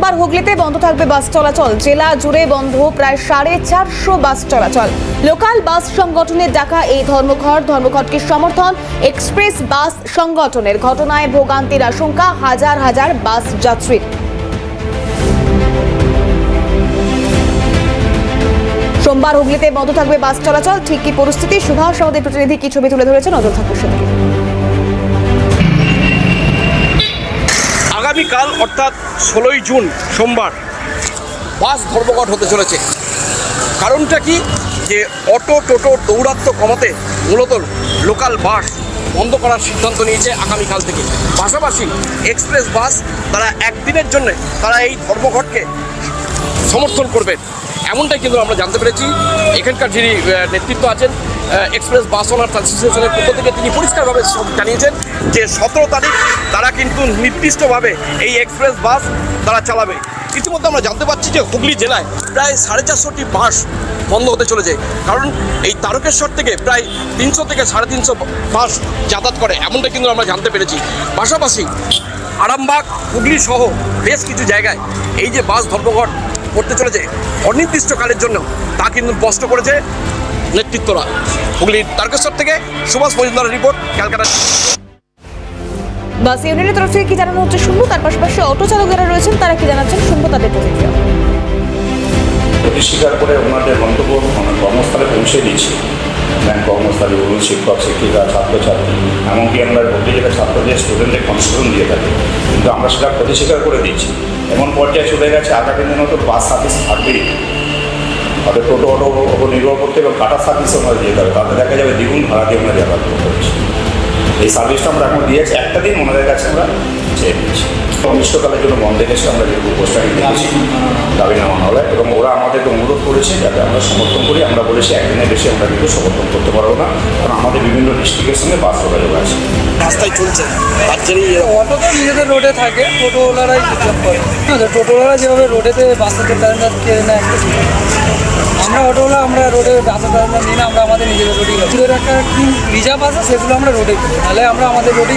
সোমবার হুগলিতে বন্ধ থাকবে বাস চলাচল। জেলা জুড়ে বন্ধ প্রায় 450 বাস চলাচল। লোকাল বাস সংগঠনের ডাকা এই ধর্মঘটকে সমর্থন এক্সপ্রেস বাস সংগঠনের। ঘটনায় ভোগান্তির আশঙ্কা হাজার হাজার বাস যাত্রীর। সোমবার হুগলিতে বন্ধ থাকবে বাস চলাচল। ঠিক কি পরিস্থিতি, সুভাষ আমাদের প্রতিনিধি কি ছবি তুলে ধরেছে, নজর থাকবে সেদিকে। আগামীকাল অর্থাৎ 16ই জুন সোমবার বাস ধর্মঘট হতে চলেছে। কারণটা কি, যে অটো টোটো দৌরাত্ম্য কমাতে মূলত লোকাল বাস বন্ধ করার সিদ্ধান্ত নিয়েছে আগামীকাল থেকে। পাশাপাশি এক্সপ্রেস বাস তারা একদিনের জন্য তারা এই ধর্মঘটকে সমর্থন করবেন, এমনটাই কিন্তু আমরা জানতে পেরেছি। এখানকার যিনি নেতৃত্ব আছেন এক্সপ্রেস বাস ওনার অ্যাসোসিয়েশনের পক্ষ থেকে, তিনি পরিষ্কারভাবে জানিয়েছেন যে 17 তারিখ তারা কিন্তু নির্দিষ্টভাবে এই এক্সপ্রেস বাস তারা চালাবে। ইতিমধ্যে আমরা জানতে পারছি যে হুগলি জেলায় প্রায় 450টি বাস বন্ধ হতে চলেছে, কারণ এই তারকেশ্বর থেকে প্রায় 300 থেকে 350 বাস যাতায়াত করে, এমনটা কিন্তু আমরা জানতে পেরেছি। পাশাপাশি আরামবাগ হুগলি সহ বেশ কিছু জায়গায় এই যে বাস ধর্মঘট করতে চলেছে অনির্দিষ্টকালের জন্য, তা কিন্তু স্পষ্ট করেছে নেতৃত্বরা। হুগলির তারকেশ্বর থেকে সুভাষ মজুমদারের রিপোর্ট, ক্যালকাটা। বাস ইউনিয়নের তরফ থেকে কি জানানো হচ্ছে শুনবো, তার পাশাপাশি অটো চালক যারা রয়েছেন তারা কি জানাচ্ছেন শুনবো তাদের প্রতিক্রিয়া। স্বীকার করে ওনাদের মন্তব্য কর্মস্থলে পৌঁছে দিয়েছি। ব্যাংক কর্মস্থলে বলুন, শিক্ষক শিক্ষিকা ছাত্রছাত্রী, এমনকি আমরা ভর্তি যেটা ছাত্রদের স্টুডেন্টদের সংশোধন দিয়ে থাকি, কিন্তু আমরা সেটা ক্ষতি স্বীকার করে দিচ্ছি। এমন পর্যায়ে চলে গেছে আগামী দিনে তো বাস সার্ভিস থাকবেই, তাদের টোটো অটো ওপর নির্ভর করতে এবং কাটার সার্ভিসও আমরা দিয়ে দেবে, তাদের দেখা যাবে দ্বিগুণ ভাড়া দিয়ে আমরা যাতায়াত করছি। এই সার্ভিসটা আমরা এখন দিয়েছি, একটা দিন ওনাদের কাছে আমরা চেয়ে নিয়েছি। অনিষ্টকালের জন্য বন্ধের এসে আমরা যেহেতু পোস্টারিং দিয়েছি দাবি নেওয়া হলে, এবং ওরা আমাদেরকে অনুরোধ করেছে যাতে আমরা সমর্থন করি। আমরা বলেছি একদিনের বেশি আমরা কিন্তু সমর্থন করতে পারবো না, কারণ আমাদের বিভিন্ন ডিস্ট্রিক্টের সঙ্গে বাস যোগাযোগ আছে। রাস্তায় চলছে অটো তো নিজেদের রোডে থাকে, টোটোওয়ালারাই বিক্রম করে। টোটোওয়ালা যেভাবে রোডেতে বাসের প্যাসেঞ্জার কেড়ে নেয়, আমরা অটোওয়ালা আমরা রোডে বাসের প্যাসেঞ্জার নিই না, আমরা আমাদের নিজেদের রোডেই। একটা কি রিজার্ভ আছে সেগুলো আমরা রোডে করি, নাহলে আমরা আমাদের রোডেই